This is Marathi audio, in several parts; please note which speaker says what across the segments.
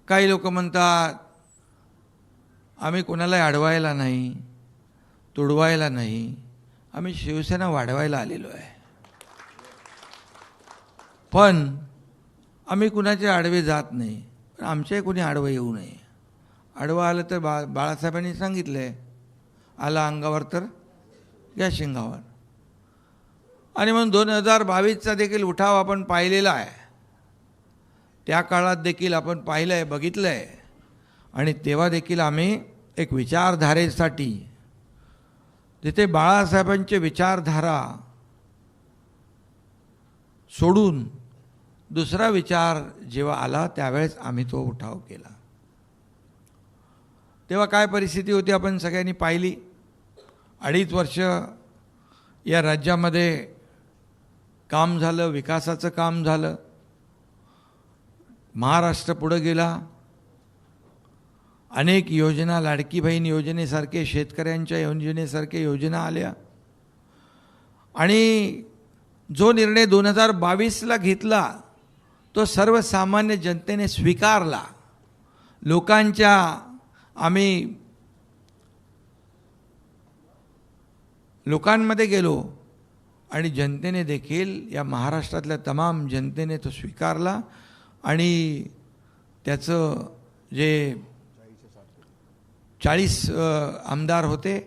Speaker 1: काही लोक म्हणतात आम्ही कोणाला अडवायला नाही, तुडवायला नाही, आम्ही शिवसेना वाढवायला आलेलो आहे. पण आम्ही कुणाचे आडवे जात नाही, पण आमच्याही कोणी आडवं येऊ नये. आडवं आलं तर बाळासाहेबांनी सांगितलं आहे, आला अंगावर तर या शिंगावर. आणि म्हणून 2022चा देखील उठाव आपण पाहिलेला आहे. त्या काळात देखील आपण पाहिलं आहे, बघितलं आहे. आणि तेव्हा देखील आम्ही एक विचारधारेसाठी, जिथे बाळासाहेबांचे विचारधारा सोडून दुसरा विचार जेव्हा आला त्यावेळेस आम्ही तो उठाव केला. तेव्हा काय परिस्थिती होती आपण सगळ्यांनी पाहिली. 2.5 वर्ष या राज्यामध्ये काम झालं, विकासाचं काम झालं. महाराष्ट्र पुढे गेला. अनेक योजना, लाडकी बहीण योजनेसारखे, शेतकऱ्यांच्या योजनेसारखे योजना आल्या. आणि जो निर्णय 2022ला घेतला तो सर्वसामान्य जनतेने स्वीकारला. लोकांच्या आम्ही लोकांमध्ये गेलो आणि जनतेने देखील, या महाराष्ट्रातल्या तमाम जनतेने तो स्वीकारला. आणि त्याचं जे 40 आमदार होते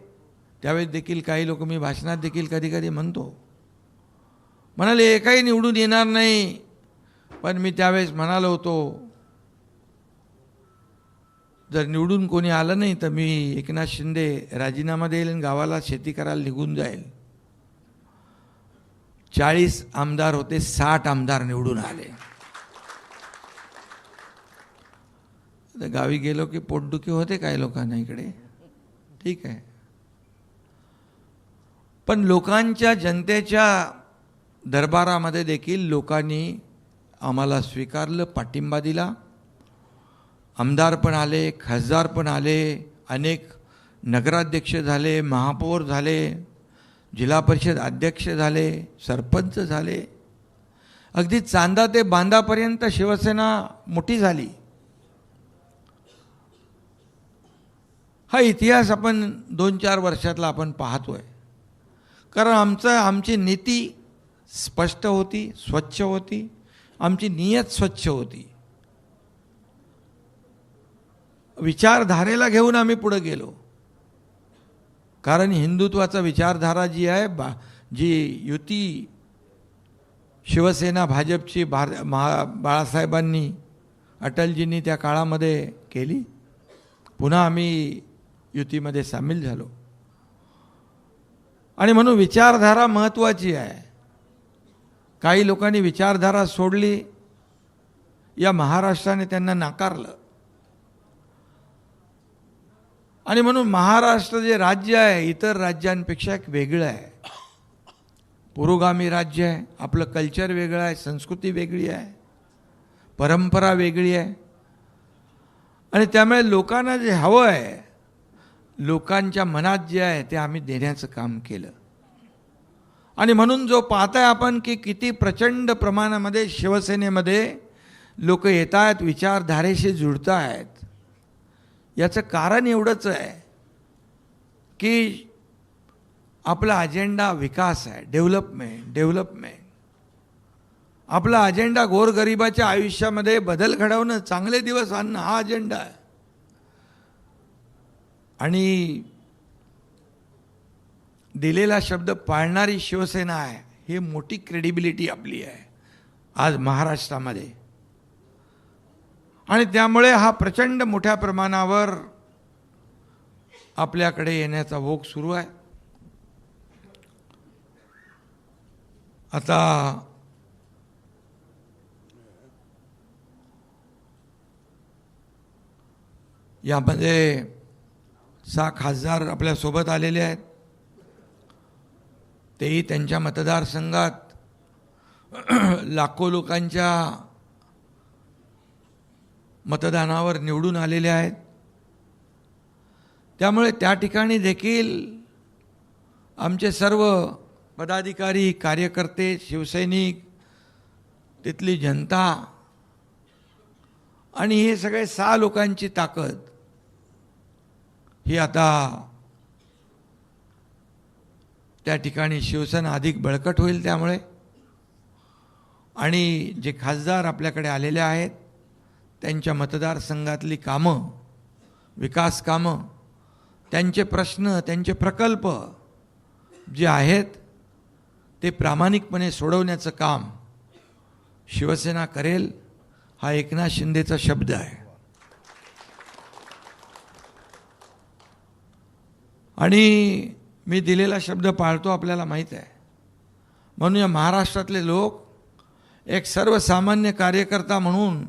Speaker 1: त्यावेळेस देखील काही लोक, मी भाषणात देखील कधी कधी म्हणतो, म्हणाले एकही निवडून येणार नाही. पण मी त्यावेळेस म्हणालो होतो, जर निवडून कोणी आलं नाही तर मी एकनाथ शिंदे राजीनामा देईल आणि गावाला शेती करायला निघून जाईल. 40 आमदार होते, 60 आमदार निवडून आले. गावी गेलो की पोटदुखी होते काही लोकांना इकडे, ठीक आहे. पण लोकांच्या, जनतेच्या दरबारामध्ये देखील लोकांनी आम्हाला स्वीकारलं, पाठिंबा दिला. आमदार पण आले, खासदार पण आले, अनेक नगराध्यक्ष झाले, महापौर झाले, जिल्हा परिषद अध्यक्ष झाले, सरपंच झाले. अगदी चांदा ते बांधापर्यंत शिवसेना मोठी झाली. हा इतिहास आपण 2-4 वर्षातला आपण पाहतोय. कारण आमची नीती स्पष्ट होती, स्वच्छ होती, आमची नियत स्वच्छ होती. विचारधारेला घेऊन आम्ही पुढे गेलो. कारण हिंदुत्वाचा विचारधारा जी आहे, जी युती शिवसेना भाजपची बाळासाहेबांनी, अटलजींनी त्या काळामध्ये केली, पुन्हा आम्ही युतीमध्ये सामील झालो. आणि म्हणून विचारधारा महत्त्वाची आहे. काही लोकांनी विचारधारा सोडली, या महाराष्ट्राने त्यांना नाकारलं. आणि म्हणून महाराष्ट्र जे राज्य आहे इतर राज्यांपेक्षा एक वेगळं आहे. पुरोगामी राज्य आहे. आपलं कल्चर वेगळं आहे, संस्कृती वेगळी आहे, परंपरा वेगळी आहे. आणि त्यामुळे लोकांना जे हवं आहे, लोकांच्या मनात जे आहे ते आम्ही देण्याचं काम केलं. आणि म्हणून जो पाहताय आपण की किती प्रचंड प्रमाणामध्ये शिवसेनेमध्ये लोक येत आहेत, विचारधारेशी जुळत आहेत, याचं कारण एवढंच आहे की आपला अजेंडा विकास आहे, डेव्हलपमेंट. आपला अजेंडा गोरगरिबाच्या आयुष्यामध्ये बदल घडवणं, चांगले दिवस आणणं, हा अजेंडा आहे. आणि दिलेला शब्द पाळणारी शिवसेना आहे, ही मोठी क्रेडिबिलिटी आपली आहे आज महाराष्ट्रामध्ये. आणि त्यामुळे हा प्रचंड मोठ्या प्रमाणावर आपल्याकडे येण्याचा ओघ सुरू आहे. आता यामध्ये 6 खासदार आपल्यासोबत आलेले आहेत. तेही त्यांच्या मतदारसंघात लाखो लोकांच्या मतदानावर निवडून आलेले आहेत. त्यामुळे त्या ठिकाणी देखील आमचे सर्व पदाधिकारी, कार्यकर्ते, शिवसैनिक, तिथली जनता आणि हे सगळे 6 लोकांची ताकद ही आता त्या ठिकाणी शिवसेना अधिक बळकट होईल. त्यामुळे आणि जे खासदार आपल्याकडे आलेले आहेत त्यांच्या मतदारसंघातली कामं, विकास कामं, त्यांचे प्रश्न, त्यांचे प्रकल्प जे आहेत ते प्रामाणिकपणे सोडवण्याचं काम शिवसेना करेल, हा एकनाथ शिंदेचा शब्द आहे. आणि मी दिलेला शब्द पाळतो, आपल्याला माहीत आहे. म्हणून या महाराष्ट्रातले लोक एक सर्वसामान्य कार्यकर्ता म्हणून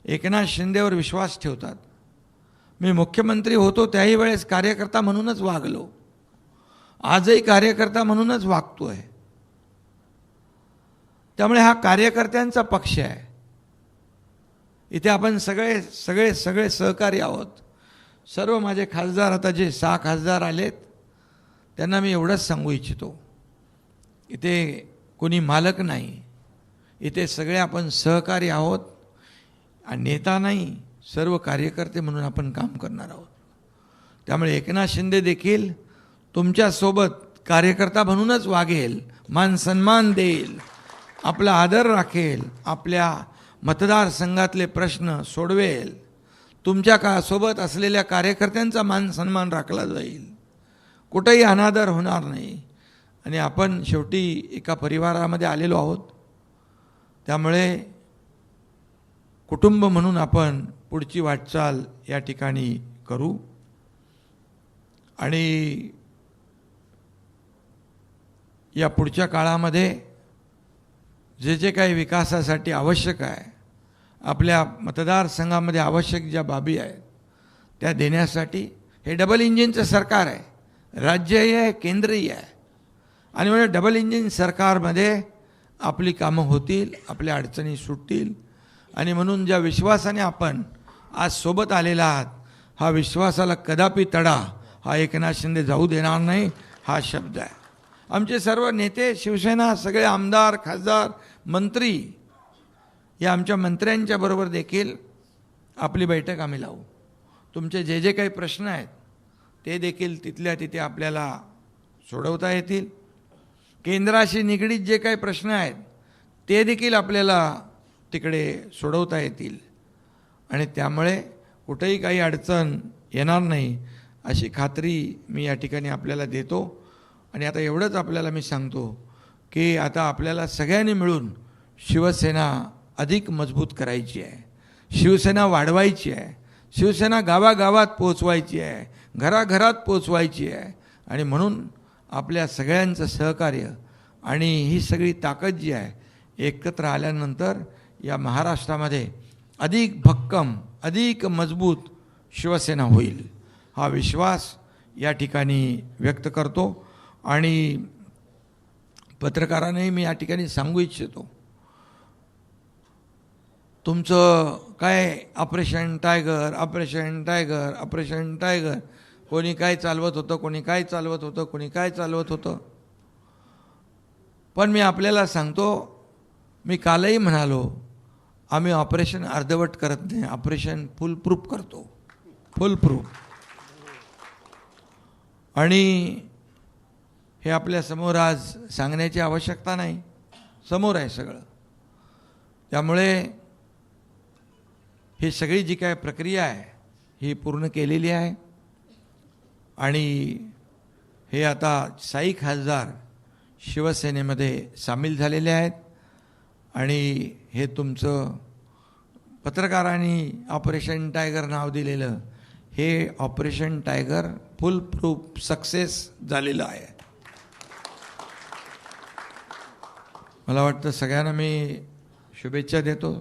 Speaker 1: एकनाथ शिंदेवर विश्वास ठेवतात. मी मुख्यमंत्री होतो त्याही वेळेस कार्यकर्ता म्हणूनच वागलो, आजही कार्यकर्ता म्हणूनच वागतोय. त्यामुळे हा कार्यकर्त्यांचा पक्ष आहे. इथे आपण सगळे सगळे सगळे सहकारी आहोत. सर्व माझे खासदार, आता जे 6 खासदार आलेत त्यांना मी एवढंच सांगू इच्छितो, इथे कोणी मालक नाही, इथे सगळे आपण सहकारी आहोत. आणि नेता नाही, सर्व कार्यकर्ते म्हणून आपण काम करणार आहोत. त्यामुळे एकनाथ शिंदे देखील तुमच्यासोबत कार्यकर्ता म्हणूनच वागेल, मान सन्मान देईल, आपला आदर राखेल, आपल्या मतदारसंघातले प्रश्न सोडवेल. तुमच्या सोबत असलेल्या कार्यकर्त्यांचा मान सन्मान राखला जाईल, कुठेही अनादर होणार नाही. आणि आपण शेवटी एका परिवारामध्ये आलेलो आहोत. त्यामुळे कुटुंब म्हणून आपण पुढची वाटचाल या ठिकाणी करू. आणि या पुढच्या काळामध्ये जे जे काही विकासासाठी आवश्यक आहे, आपल्या मतदारसंघामध्ये आवश्यक ज्या बाबी आहेत त्या देण्यासाठी हे डबल इंजिनचं सरकार आहे, राज्यही आहे, केंद्रही आहे. आणि म्हणजे डबल इंजिन सरकारमध्ये आपली कामं होतील, आपल्या अडचणी सुटतील. आणि म्हणून ज्या विश्वासाने आपण आज सोबत आलेला आहात, हा विश्वासाला कदापि तडा हा एकनाथ शिंदे जाऊ देणार नाही, हा शब्द आहे. आमचे सर्व नेते, शिवसेना, सगळे आमदार, खासदार, मंत्री, या आमच्या मंत्र्यांच्या बरोबर देखील आपली बैठक आम्ही लावू. तुमचे जे जे काही प्रश्न आहेत ते देखील तिथल्या तिथे आपल्याला सोडवता येतील. केंद्राशी निगडीत जे काही प्रश्न आहेत ते देखील आपल्याला तिकडे सोडवता येतील. आणि त्यामुळे कुठेही काही अडचण येणार नाही अशी खात्री मी या ठिकाणी आपल्याला देतो. आणि आता एवढंच आपल्याला मी सांगतो की आता आपल्याला सगळ्यांनी मिळून शिवसेना अधिक मजबूत करायची आहे, शिवसेना वाढवायची आहे, शिवसेना गावागावात पोचवायची आहे, घराघरात पोचवायची आहे. आणि म्हणून आपल्या सगळ्यांचं सहकार्य आणि ही सगळी ताकद जी आहे एकत्र आल्यानंतर या महाराष्ट्रामध्ये अधिक भक्कम, अधिक मजबूत शिवसेना होईल, हा विश्वास या ठिकाणी व्यक्त करतो. आणि पत्रकारांनाही मी या ठिकाणी सांगू इच्छितो, तुमचं काय operation tiger, operation tiger, operation tiger, कोणी काय चालवत होतं, कोणी काय चालवत होतं, कोणी काय चालवत होतं. पण मी आपल्याला सांगतो, मी कालही म्हणालो, आम्ही ऑपरेशन अर्धवट करत नाही, ऑपरेशन फुल प्रूफ करतो, फुल प्रूफ. आणि हे आपल्या समोर आज सांगण्याची आवश्यकता नाही, समोर आहे सगळं. त्यामुळे ही सगळी जी काय प्रक्रिया आहे ही पूर्ण केलेली आहे. आणि हे आता 6 खासदार शिवसेनेमध्ये सामील झालेले आहेत. आणि हे तुमचं पत्रकारांनी ऑपरेशन टायगर नाव दिलेलं हे ऑपरेशन टायगर फुल प्रूफ सक्सेस झालेलं आहे. मला वाटतं सगळ्यांना मी शुभेच्छा देतो.